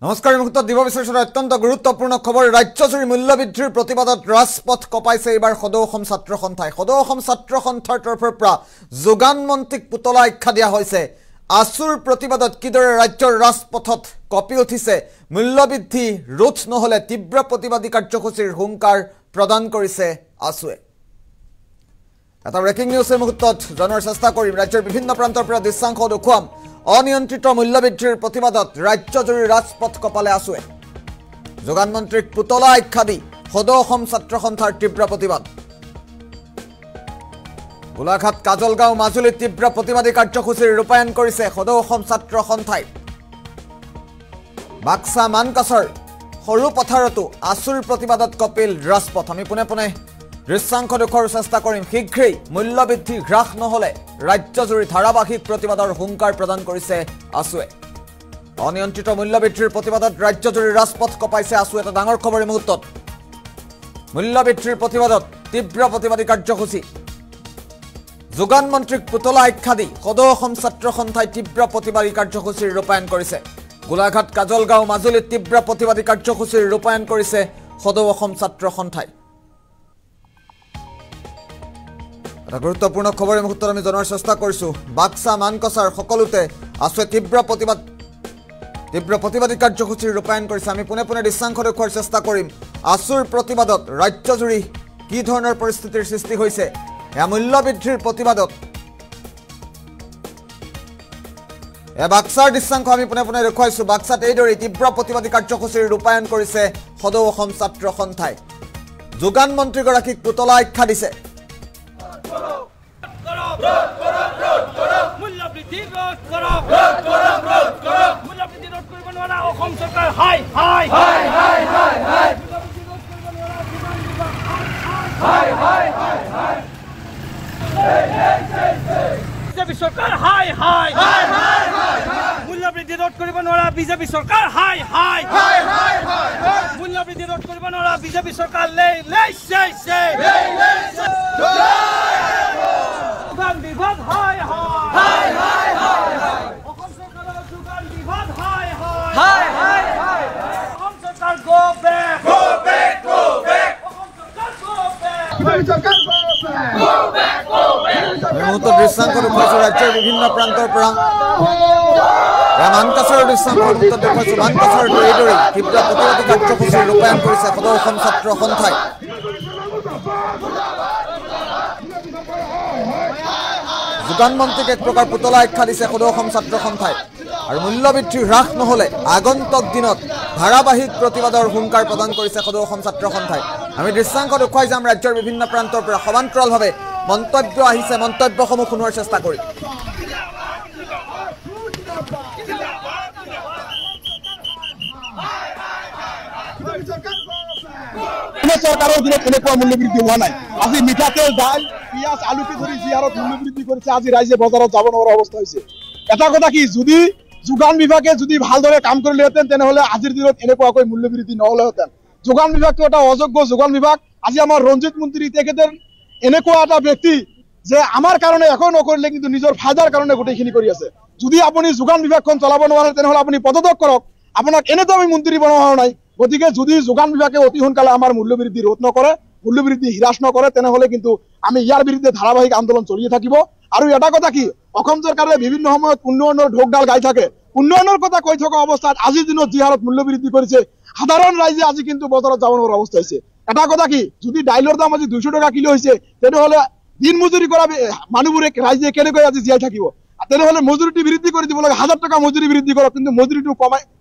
নমস্কাৰ মুহূৰ্ত দিব বিচাৰিছো অত্যন্ত গুৰুত্বপূৰ্ণ খবৰ ৰাজ্যজুৰি মূল্যবৃদ্ধিৰ প্ৰতিবাদত ৰাজপথ কপাইছে এইবাৰ সদৌ অসম ছাত্ৰ সন্থাই সদৌ অসম ছাত্ৰ সন্থাৰ তৰফৰ পৰা যোগান মন্ত্ৰীক পুতলা আখ্যা দিয়া হৈছে আসুৰ প্ৰতিবাদত কিদৰে ৰাজ্যৰ ৰাজপথত কপি উঠিছে মূল্যবৃদ্ধি ৰোধ নহলে তীব্ৰ প্ৰতিবাদী কাৰ্যসূচীৰ হুংকাৰ প্ৰদান কৰিছে আসুৱে এটা ব্ৰেকিং নিউজৰ মুহূৰ্তত জনাৰ চেষ্টা কৰিম ৰাজ্যৰ বিভিন্ন প্ৰান্তৰ পৰা দৃশ্যাংশ দেখুৱাম অনিয়ন্ত্ৰিত মূল্যবৃদ্ধিৰ প্ৰতিবাদত ৰাজ্যজুৰি ৰাজপথ কপালে আসুৱে যোগান মন্ত্ৰীক পুতলা আখ্যা দি সদৌ অসম ছাত্ৰ সন্থাৰ তীব্ৰ প্ৰতিবাদ গোলাঘাট কাজলগাঁও মাজুলীত তীব্ৰ প্ৰতিবাদী কাৰ্যসূচীৰ ৰূপায়ণ কৰিছে সদৌ অসম ছাত্ৰ সন্থাই বাক্সা মানকাছৰ সৰু পথাৰতো আসুৰ প্ৰতিবাদত কপিল ৰাজপথ আমি পুনে পুনে দৃশ্যাংশ দেখুৱাৰ চেষ্টা কৰিম শীঘ্ৰেই মূল্যবৃদ্ধি হ্ৰাস নহলে ৰাজ্যজুৰি ধাৰাবাহিক প্ৰতিবাদৰ হুংকাৰ প্ৰদান কৰিছে আসুৱে অনিয়ন্ত্ৰিত মূল্যবৃদ্ধিৰ প্ৰতিবাদত ৰাজ্যজুৰি ৰাজপথ কপাইছে আসু এটা ডাঙৰ খবৰৰ মুহূৰ্তত মূল্যবৃদ্ধিৰ প্ৰতিবাদত তীব্ৰ প্ৰতিবাদী কাৰ্যসূচী যোগান মন্ত্ৰীক পুতলা আখ্যা দি সদৌ অসম ছাত্ৰ সন্থাই তীব্ৰ প্ৰতিবাদী কাৰ্যসূচীৰ ৰূপায়ণ কৰিছে গোলাঘাট কাজলগাঁও মাজুলীত তীব্ৰ প্ৰতিবাদী কাৰ্যসূচীৰ ৰূপায়ণ কৰিছে সদৌ অসম ছাত্ৰ সন্থাই গুৰুত্বপূৰ্ণ খবৰৰ মুহূৰ্তত আমি জনাৰ চেষ্টা কৰিছো বাক্সা মানকাছৰ সকলোতে আসুৱে তীব্ৰ প্ৰতিবাদী কাৰ্যসূচীৰ ৰূপায়ণ কৰিছে আমি পুনে পুনে দৃশ্যাংশ দেখুৱাৰ চেষ্টা কৰিম আসুৰ প্ৰতিবাদত ৰাজ্যজুৰি কি ধৰণৰ পৰিস্থিতিৰ সৃষ্টি হৈছে এয়া মূল্যবৃদ্ধিৰ প্ৰতিবাদত বাক্সাৰ দৃশ্যাংশ আমি পুনে পুনে দেখুৱাইছো বাক্সাত এইদৰে তীব্ৰ প্ৰতিবাদী কাৰ্যসূচীৰ ৰূপায়ণ কৰিছে সদৌ অসম ছাত্ৰ সন্থাই যোগান মন্ত্ৰীগৰাকীক পুতলা আখ্যা দিছে सरकार हाय हाय हाय हाय मूल्यवृद्धि रोध কৰিব নোৱাৰা বিজেপি চৰকাৰ হাই হাই হাই হাই হাই মূল্যবৃদ্ধি ৰোধ কৰিব নোৱাৰা বিজেপি চৰকাৰ লে যোগান বিভাগ হাই হাই হাই হাই অসম চৰকাৰৰ যোগান বিভাগ হাই হাই হাই হাই অসম চৰকাৰ গো বেক অসম চৰকাৰ গো বেক মুহূৰ্তত দৃশ্যাংশ দেখুৱাইছো ৰাজ্যৰ বিভিন্ন প্ৰান্তৰ পৰা মানকাছৰ দৃশ্যাংশ মুহূৰ্তত দেখুৱাইছো মানকাছৰ এইদৰে তীব্ৰ প্ৰতিবাদী কাৰ্যসূচীৰ ৰূপায়ণ কৰিছে সদৌ অসম ছাত্ৰ সন্থাই যোগান মন্ত্ৰীক এক প্ৰকাৰ পুতলা আখ্যা দিছে সদৌ অসম ছাত্ৰ সন্থাই আৰু মূল্যবৃদ্ধি হ্ৰাস নহলে আগন্তুক দিনত ধাৰাবাহিক প্ৰতিবাদৰ হুংকাৰ প্ৰদান কৰিছে সদৌ অসম ছাত্ৰ সন্থাই আমি দৃশ্যাংশ দেখুৱাই যাম ৰাজ্যৰ বিভিন্ন প্ৰান্তৰ পৰা সমান্তৰালভাৱে মন্তব্য আহিছে মন্তব্যসমূহ শুনোৱাৰ চেষ্টা কৰিম চৰকাৰৰ দিনত এনেকুৱা মূল্যবৃদ্ধি হোৱা নাই আজি মিঠাতেল দাইল পিঁয়াজ আলুকে ধৰি যি হাৰত মূল্যবৃদ্ধি কৰিছে আজি ৰাইজে বজাৰত যাব নোৱাৰা অৱস্থা হৈছে এটা কথা কি যদি যোগান বিভাগে যদি ভালদৰে কাম কৰিলেহেঁতেন তেনেহলে আজিৰ দিনত এনেকুৱাকৈ মূল্যবৃদ্ধি নহলেহেঁতেন যোগান বিভাগটো এটা অযোগ্য যোগান বিভাগ আজি আমাৰ ৰঞ্জিত মন্ত্ৰী তেখেতৰ এনেকুৱা এটা ব্যক্তি যে আমাৰ কাৰণে একো নকৰিলে কিন্তু নিজৰ ফাইদাৰ কাৰণে গোটেইখিনি কৰি আছে যদি আপুনি যোগান বিভাগখন চলাব নোৱাৰে তেনেহলে আপুনি পদত্যাগ কৰক আপোনাক এনেতো আমি মন্ত্ৰী বনোৱা হোৱা নাই গতিকে যদি যোগান বিভাগে অতি সোনকালে আমাৰ মূল্যবৃদ্ধি ৰোধ নকৰে মূল্যবৃদ্ধি হ্ৰাস নকৰে তেনেহলে কিন্তু আমি ইয়াৰ বিৰুদ্ধে ধাৰাবাহিক আন্দোলন চলিয়ে থাকিব আৰু এটা কথা কি অসম চৰকাৰে বিভিন্ন সময়ত উন্নয়নৰ ঢোকডাল গাই থাকে উন্নয়নৰ কথা কৈ থকা অৱস্থাত আজিৰ দিনত যি হাৰত মূল্যবৃদ্ধি কৰিছে সাধাৰণ ৰাইজে আজি কিন্তু বজাৰত যাব নোৱাৰা অৱস্থা হৈছে এটা কথা কি যদি ডাইলৰ দাম আজি 200 টকা কিলো হৈছে তেনেহলে দিন মজুৰি কৰা মানুহবোৰে ৰাইজে কেনেকৈ আজি জীয়াই থাকিব তেনেহলে মজুৰিটো বৃদ্ধি কৰি দিব লাগে 1000 টকা মজুৰি বৃদ্ধি কৰক কিন্তু মজুৰিটো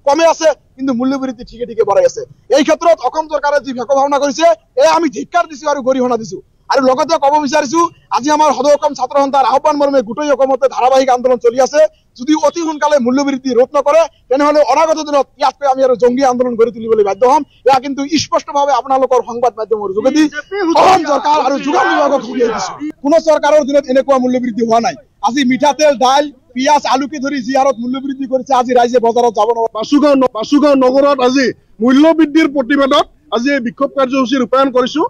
কমে আছে কিন্তু মূল্যবৃদ্ধি ঠিকে ঠিকে বঢ়াই আছে এই ক্ষেত্ৰত অসম চৰকাৰে যি ভেক ভাৱনা কৰিছে এই আমি ধিক্কাৰ দিছো আৰু গৰিহণা দিছো আৰু লগতে ক'ব বিচাৰিছো আজি আমাৰ সদৌ অসম ছাত্ৰ সন্থাৰ আহ্বান মৰ্মে গোটেই অসমতে ধাৰাবাহিক আন্দোলন চলি আছে যদি অতি সোনকালে মূল্যবৃদ্ধি ৰোধ নকৰে তেনেহলে অনাগত দিনত ইয়াতকৈ আমি আৰু জংগী আন্দোলন গঢ়ি তুলিবলৈ বাধ্য হ'ম এয়া কিন্তু স্পষ্টভাৱে আপোনালোকৰ সংবাদ মাধ্যমৰ যোগেদি অসম চৰকাৰ আৰু যোগান বিভাগক সুধিয়াই দিছো কোনো চৰকাৰৰ দিনত এনেকুৱা মূল্যবৃদ্ধি হোৱা নাই আজি মিঠাতেল দাইল পিঁয়াজ আলুকে ধৰি যি হাৰত মূল্যবৃদ্ধি কৰিছে আজি ৰাইজে বজাৰত যাব নোৱাৰে বাসুগাঁও নগৰত আজি মূল্যবৃদ্ধিৰ প্ৰতিবাদত আজি এই বিক্ষোভ কাৰ্যসূচী ৰূপায়ণ কৰিছো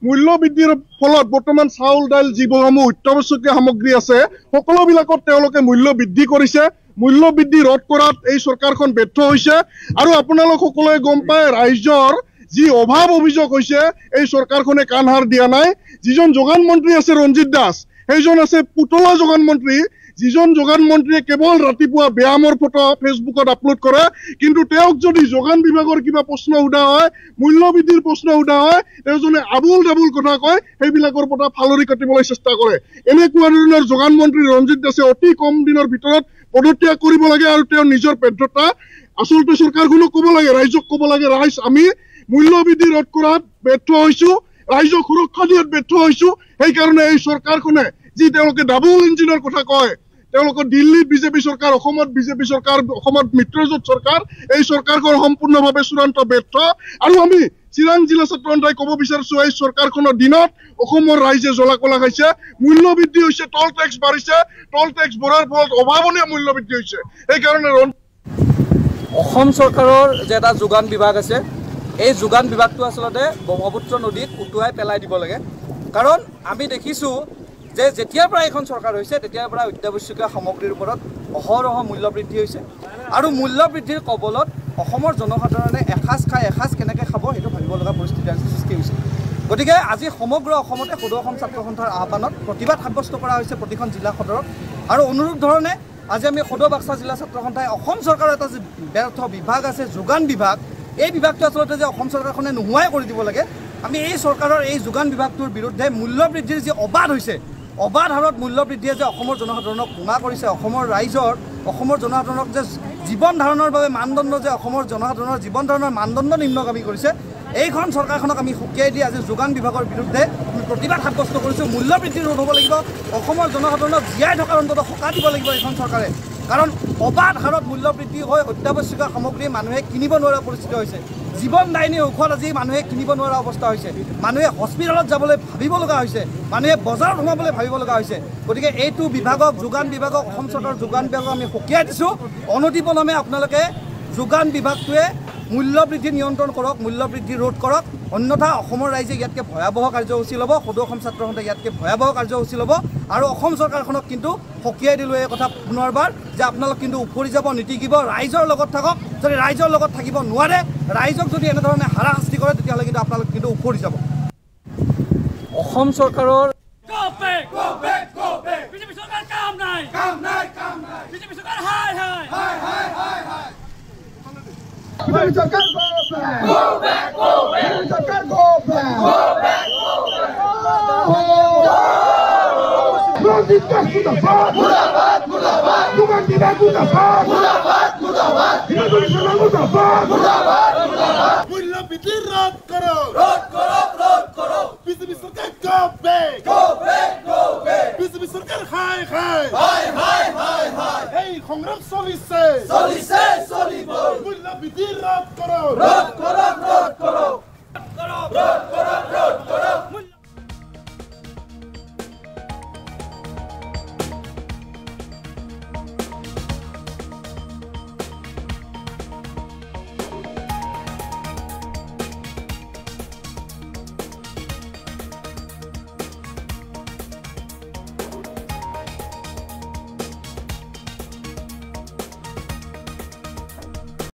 মূল্যবৃদ্ধিৰ ফলত বৰ্তমান চাউল দাইল যিসমূহ অত্যাৱশ্যকীয় সামগ্ৰী আছে সকলোবিলাকত তেওঁলোকে মূল্য বৃদ্ধি কৰিছে মূল্য বৃদ্ধি ৰোধ কৰাত এই চৰকাৰখন ব্যৰ্থ হৈছে আৰু আপোনালোক সকলোৱে গম পায় ৰাইজৰ যি অভাৱ অভিযোগ হৈছে এই চৰকাৰখনে কাণসাৰ দিয়া নাই যিজন যোগান মন্ত্ৰী আছে ৰঞ্জিত দাস সেইজন আছে পুতলা যোগান মন্ত্ৰী যিজন যোগান মন্ত্ৰীয়ে কেৱল ৰাতিপুৱা ব্যায়ামৰ ফটো ফেচবুকত আপলোড কৰে কিন্তু তেওঁক যদি যোগান বিভাগৰ কিবা প্ৰশ্ন সোধা হয় মূল্য বৃদ্ধিৰ প্ৰশ্ন সোধা হয় তেওঁজনে আবুল ডাবুল কথা কয় সেইবিলাকৰ পৰা ফালৰি কাটিবলৈ চেষ্টা কৰে এনেকুৱা ধৰণৰ যোগান মন্ত্ৰী ৰঞ্জিত দাসে অতি কম দিনৰ ভিতৰত পদত্যাগ কৰিব লাগে আৰু তেওঁৰ নিজৰ ব্যৰ্থতা আচলতে চৰকাৰখনক ক'ব লাগে ৰাইজক ক'ব লাগে ৰাইজ আমি মূল্য বৃদ্ধি ৰোধ কৰাত ব্যৰ্থ হৈছো ৰাইজক সুৰক্ষা দিয়াত ব্যৰ্থ হৈছো সেইকাৰণে এই চৰকাৰখনে যি তেওঁলোকে ডাবল ইঞ্জিনৰ কথা কয় তেওঁলোকৰ দিল্লীত বিজেপি চৰকাৰ অসমত বিজেপি চৰকাৰ অসমত মিত্ৰজোঁট চৰকাৰ এই চৰকাৰখন সম্পূৰ্ণভাৱে চূড়ান্ত ব্যৰ্থ আৰু আমি চিৰাং জিলা ছাত্ৰ সন্থাই ক'ব বিচাৰিছো এই চৰকাৰখনৰ দিনত অসমৰ ৰাইজে জ্বলা কলা খাইছে মূল্য বৃদ্ধি হৈছে টল টেক্স বাঢ়িছে টল টেক্স বঢ়াৰ ফলত অভাৱনীয় মূল্য বৃদ্ধি হৈছে সেইকাৰণে অসম চৰকাৰৰ যে এটা যোগান বিভাগ আছে এই যোগান বিভাগটো আচলতে ব্ৰহ্মপুত্ৰ নদীত উটুৱাই পেলাই দিব লাগে কাৰণ আমি দেখিছোঁ যে যেতিয়াৰ পৰা এখন চৰকাৰ হৈছে তেতিয়াৰ পৰা অত্যাৱশ্যকীয় সামগ্ৰীৰ ওপৰত অহৰহ মূল্য বৃদ্ধি হৈছে আৰু মূল্য বৃদ্ধিৰ কবলত অসমৰ জনসাধাৰণে এসাঁজ খাই এসাঁজ কেনেকৈ খাব সেইটো ভাবিব লগা পৰিস্থিতিৰ সৃষ্টি হৈছে গতিকে আজি সমগ্ৰ অসমতে সদৌ অসম ছাত্ৰ সন্থাৰ আহ্বানত প্ৰতিবাদ সাব্যস্ত কৰা হৈছে প্ৰতিখন জিলা সদৰত আৰু অনুৰূপ ধৰণে আজি আমি সদৌ বাক্সা জিলা ছাত্ৰ সন্থাই অসম চৰকাৰৰ এটা যি ব্যৰ্থ বিভাগ আছে যোগান বিভাগ এই বিভাগটো আচলতে যে অসম চৰকাৰখনে নোহোৱাই কৰি দিব লাগে আমি এই চৰকাৰৰ এই যোগান বিভাগটোৰ বিৰুদ্ধে মূল্য বৃদ্ধিৰ যি অবাধ হৈছে অবাধ হাৰত মূল্য বৃদ্ধিয়ে যে অসমৰ জনসাধাৰণক কোঙা কৰিছে অসমৰ ৰাইজৰ অসমৰ জনসাধাৰণক যে জীৱন ধাৰণৰ বাবে মানদণ্ড যে অসমৰ জনসাধাৰণৰ জীৱন ধাৰণৰ মানদণ্ড নিম্নগামী কৰিছে এইখন চৰকাৰখনক আমি সকীয়াই দি আজি যোগান বিভাগৰ বিৰুদ্ধে আমি প্ৰতিবাদ সাব্যস্ত কৰিছোঁ মূল্য বৃদ্ধি ৰোধ হ'ব লাগিব অসমৰ জনসাধাৰণক জীয়াই থকাৰ অন্তত সকাহ দিব লাগিব এইখন চৰকাৰে কাৰণ অবাধ হাৰত মূল্য বৃদ্ধি হৈ অত্যাৱশ্যকীয় সামগ্ৰী মানুহে কিনিব নোৱাৰা পৰিস্থিতি হৈছে জীৱনদায়িনী ঔষধ আজি মানুহে কিনিব নোৱাৰা অৱস্থা হৈছে মানুহে হস্পিটেলত যাবলৈ ভাবিব লগা হৈছে মানুহে বজাৰত সোমাবলৈ ভাবিব লগা হৈছে গতিকে এইটো বিভাগক যোগান বিভাগক অসম চৰকাৰৰ যোগান বিভাগক আমি সকীয়াই দিছোঁ অনতিপলমে আপোনালোকে যোগান বিভাগটোৱে মূল্য বৃদ্ধি নিয়ন্ত্ৰণ কৰক মূল্য বৃদ্ধি ৰোধ কৰক অন্যথা অসমৰ ৰাইজে ইয়াতকৈ ভয়াৱহ কাৰ্যসূচী ল'ব সদৌ অসম ছাত্ৰ সন্থাই ইয়াতকৈ ভয়াৱহ কাৰ্যসূচী ল'ব আৰু অসম চৰকাৰখনক কিন্তু সকীয়াই দিলোঁ এই কথা পুনৰবাৰ যে আপোনালোক কিন্তু উফৰি যাব নীতিকিব ৰাইজৰ লগত থাকক যদি ৰাইজৰ লগত থাকিব নোৱাৰে ৰাইজক যদি এনেধৰণে হাৰাশাস্তি কৰে তেতিয়াহ'লে কিন্তু আপোনালোক কিন্তু উফৰি যাব অসম চৰকাৰৰ বিজেপি চৰকাৰ কাম নাই বিজেপি চৰকাৰ হাই বিজেপি চৰকাৰ go back বিজেপি চৰকাৰ go back Rojit Das Mudafat Jogan Bibhag Mudafat Mudafat মূল্য বৃদ্ধি ৰোধ কৰো বিজেপি সৰকাৰ go back বিজেপি সৰকাৰ হাই এই সংগ্ৰাম চলিছে চলিব মূল্য বৃদ্ধি ৰোধ কৰো